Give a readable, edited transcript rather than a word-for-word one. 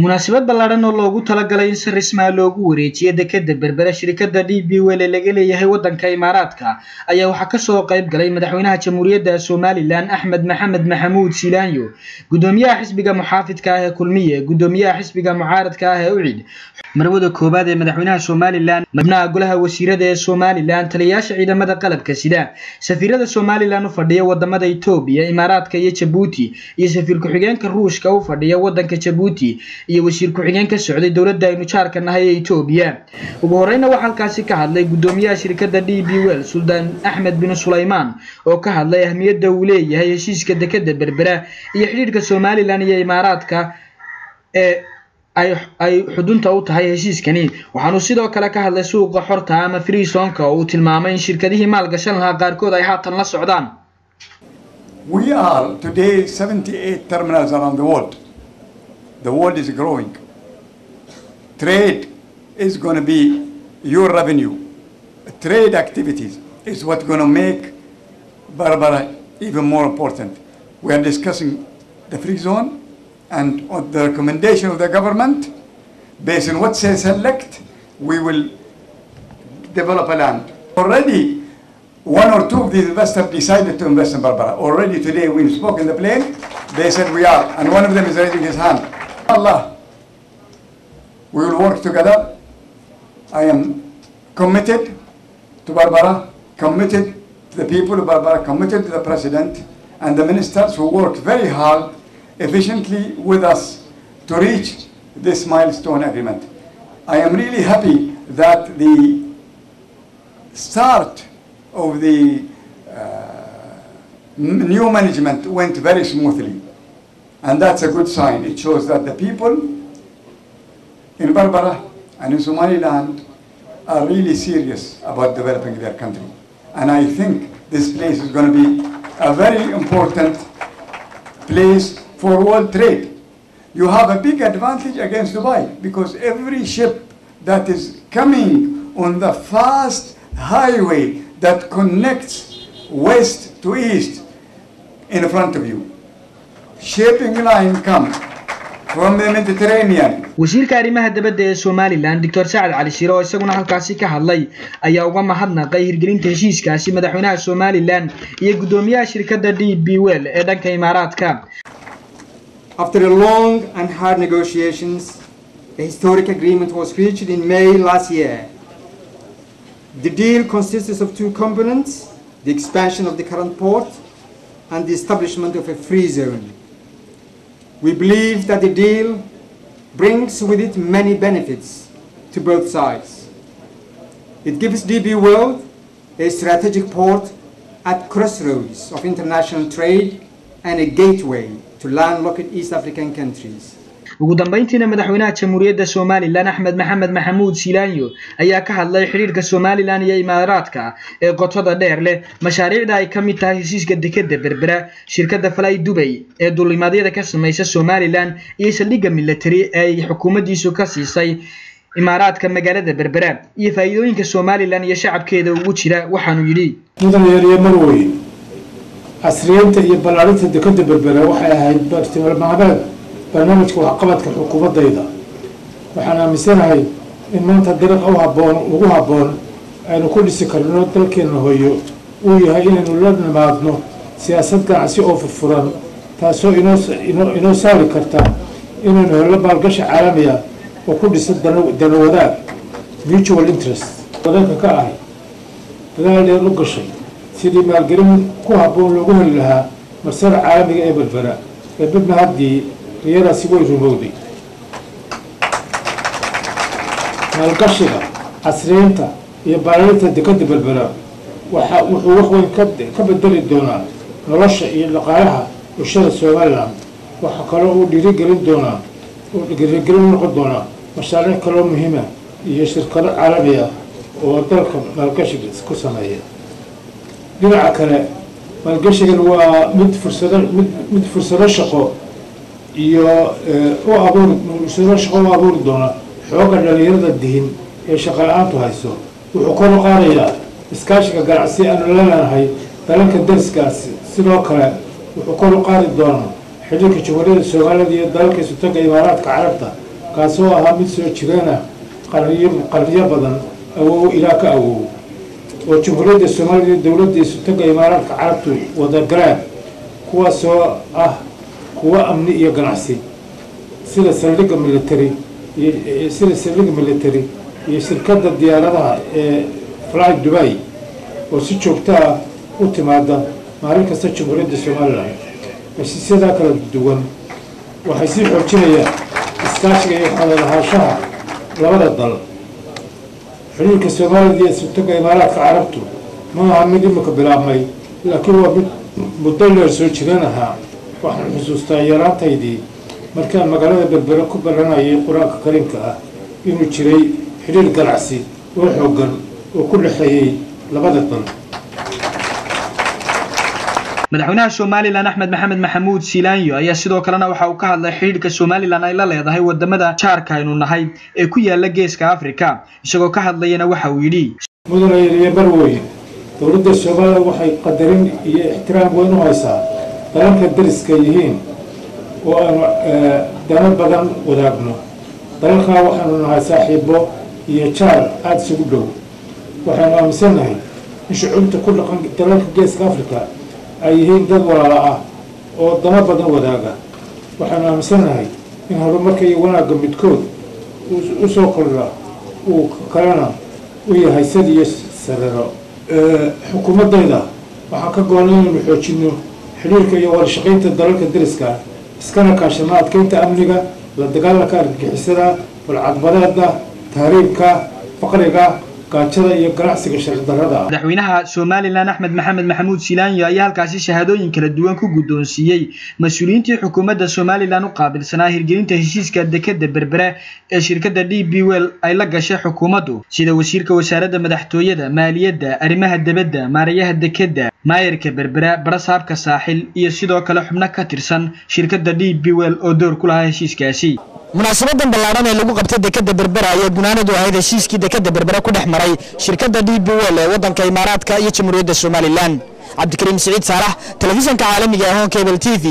munaasabad ballaaran oo loogu talagalay in si rasmi ah loogu wareejiyo dekedda berbera shirkadda DP World ee laga leeyahay waddanka Imaaraadka ayaa waxa ka soo qayb galay madaxweynaha Jamhuuriyadda Somaliland Axmed Maxamed Maxamuud Silaanyo, gudoomiyaha xisbiga muxaafidka ah ee Kulmiye, gudoomiyaha xisbiga mucaaradka ah ee UCID, marwada koobaad ee madaxweynaha Somaliland, madaxweynaha golaha wasiirada ee Somaliland, taliyayaasha ciidamada qalabka sida, safiirada Somaliland u fadhiya wadamada Itoobiya, Imaaraadka iyo Djibouti, iyo safiir ku-xigeenka Ruushka u fadhiya waddanka Djibouti iyo wasiir ku-xigeenka socday dawladda aynu jaarka nahay ee Itoobiya. ugu horeyna waxa halkaasi ka hadlay gudoomiyaha shirkadda DP World Sultan Ahmed bin Sulaiman oo ka hadlay ahmiyadda uu leeyahay heshiiska dekedda berbera iyo xiriirka Somaliland iyo Imaaraadka ee ay xudunta u tahay heshiiskani. waxaanu sidoo kale ka hadlay suuqa xorta ama free zone-ka oo uu tilmaamay in shirkadihii maalgashan lahaa qaarkood ay haatan la socdaan. We are today 78 terminals around the world. The world is growing. Trade is going to be your revenue. Trade activities is what's going to make Berbera even more important. We are discussing the free zone and on the recommendation of the government, based on what they select, we will develop a land. Already, one or two of these investors decided to invest in Berbera. Already today, we spoke in the plane, they said we are, and one of them is raising his hand. Allah, we will work together. I am committed to Berbera, committed to the people of Berbera, committed to the President and the ministers who worked very hard, efficiently with us to reach this milestone agreement. I am really happy that the start of the new management went very smoothly. And that's a good sign. It shows that the people in Berbera and in Somaliland are really serious about developing their country. And I think this place is going to be a very important place for world trade. You have a big advantage against Dubai because every ship that is coming on the fast highway that connects west to east in front of you, shipping line come from the Mediterranean. wasiirka arrimaha dibadda ee Somaliland Dr. Saad Ali Shiro isaguna halkaasi ka hadlay ayaa uga mahadnaqay hirgelinta heshiiskaasi madaxweynaha Somaliland iyo gudoomiyaha shirkadda DP World ee dhanka Imaaraadka. After a long and hard negotiations, a historic agreement was reached in May last year. The deal consists of two components: the expansion of the current port and the establishment of a free zone. We believe that the deal brings with it many benefits to both sides. It gives DP World a strategic port at crossroads of international trade and a gateway to landlocked East African countries. ugu dambeyntiina madaxweynaha Jamhuuriyadda Somaliland Axmed Maxamed Maxamuud Silaanyo ayaa ka hadlay xiriirka Somaliland iyo Imaaraadka ee qotada dheer leh mashaariicda ay ka mid tahay heshiiska dekedda berbera, shirkadda Fly Dubai ee duulimaadyada ka samaysa Somaliland iyo saldhigga military ee ay xukuumaddiisu ka siisay Imaaraadka magaalada berbera iyo faa'iidooyinka Somaliland iyo shacabkeeda ugu jira. waxaanu yidhi Marweyn casriyeynta iyo ballaarinta dekedda berbera waxay ahayd bartilmaameed barnaamijka waxqabadka xukuumadayda. waxaan aaminsanahay in maanta dariiq ugu habboon aynu ku dhisi karno dalkeena hooyo uu yahay inaynu la nimaadno siyaasad ganacsi oo furfuran taasoo inoo saari karta inaynu helno maalgashi caalami ah oo ku dhisan dano wadaag mutual interest. wadanka ka ahay dadaal dheer u gashay sidii maalgelin ku habboon loogu heli lahaa marsada caalamiga ee berbera ee badna haddii riyadaasi way rumowday. maalgashiga casriyeynta iyo ballaarinta dekedda berbera wuxuu wax weyn ka bedeli doonaa nolosha iyo dhaqaalaha bulshada Somaliland. waxa kale oo dhiirigelin noqon doonaa mashaariic kaloo muhiim ah iyo shirkado caalami ah oo dalka maalgashiga ku sameeya. dhinaca kale maalgashigan waa mid fursado shaqo iyo u abuuri doona xooga dhalinyarada dihin ee shaqo la'aantu hayso. wuxuu kor u qaadayaa iskaashiga ganacsi aanu leenahay dalalka dariskaasi. sidoo kale wuxuu kor u qaadi doonaa xiriirka jamhuuriyadda Soomaaliya iyo dalalka isutaga Imaaraadka Carabta kaasoo ahaa mid soo jirana qarniyo badan awoow ilaa ka awoow oo jamhuuriyadda Soomaaliya dawladda isutaga Imaaraadka Carabtu wada galaan kuwaasoo ah kuwa amni iyo ganacsi sida saldhigga military iyo shirkadda diyaaradaha ee Fly Dubai oo si joogto ah u timaada maalin kasta jamhuuriyadda Soomaaliland heshiisyada kala duwan waxay sii xoojinayaan iskaashiga iyo wada lahaanshaha labada dal xiriirka Soomaaliya iyo isutaga Imaaraadka Carabtu ma aha mid imika bilaabmay laakiin waa mid muddo dheer soo jireen ahaa waxaan xusuustaa yaraantaydii markaan magaalada Berbera ku baranayay Quraanka Kariimka ah inuu jiray xiriir ganacsi oo xooggan oo ku dhexeeyay labada dal. madaxweynaha Soomaaliland Axmed Maxamed Maxamuud Siilaanyo ayaa sidoo kalena waxa uu ka hadlay xiriirka Soomaaliland ay la leedahay wadamada jaarka aynu nahay ee ku yaala Geeska Afrika isagoo ka hadlayna waxa uu yiri mudane barwooyin dawladda Soomaaliya waxay qadarin iyo ixtiraam weyn u haysaa dalalka dariska yihiin oo aan dana badan wadaagno dalalka waxaanu nahay saaxiibo iyo jaar aad isugu dhow waxaanu aaminsanahay in shucuubta ku dhaqan dalalka Geeska Afrika ay yihiin dad walaalo ah oo dana badan wadaaga waxaanu aaminsanahay in horumarka iyo wanaagga midkood u soo kordha uu kalena u yahay sad iyo sarero xukuumadayda waxaan ka go'aanay inaynu xoojino xiriirka iyo wada shaqaynta dalalka dariska iskana kaashano adkeynta amniga la dagaalanka argagixisada balcadbadeeda tahriibka faqriga gaajada iyo ganacsiga sharci darrada madaxweynaha Soomaaliland Axmed Maxamed Maxamuud Siilaanyo ayaa halkaasi shahaadooyin kala duwan ku guddoonsiiyay mas'uuliyiintii xukuumadda Soomaaliland u qaabilsanaa hirgelinta heshiiska dekedda Berbera ee shirkadda DP World ay la gashay xukuumaddu sida wasiirka wasaaradda madaxtooyada maaliyadda arrimaha dibadda maarayaha dekedda maayirka Berbera barasaabka saaxil iyo sidoo kale xubno ka tirsan shirkadda DP World oo door ku lahaa heshiiskaasi. munaasabadan ballaaran ee lagu qabtay dekedda Berbera ayaa gunaanadu ahayd heshiiskii dekedda Berbera ku dhex maray shirkadda DP World ee waddanka Imaaraadka iyo jamhuuriyadda Soomaaliland. Cabdikariim Saciid Saalax, telefishinka caalamiga ah ee Cable TV.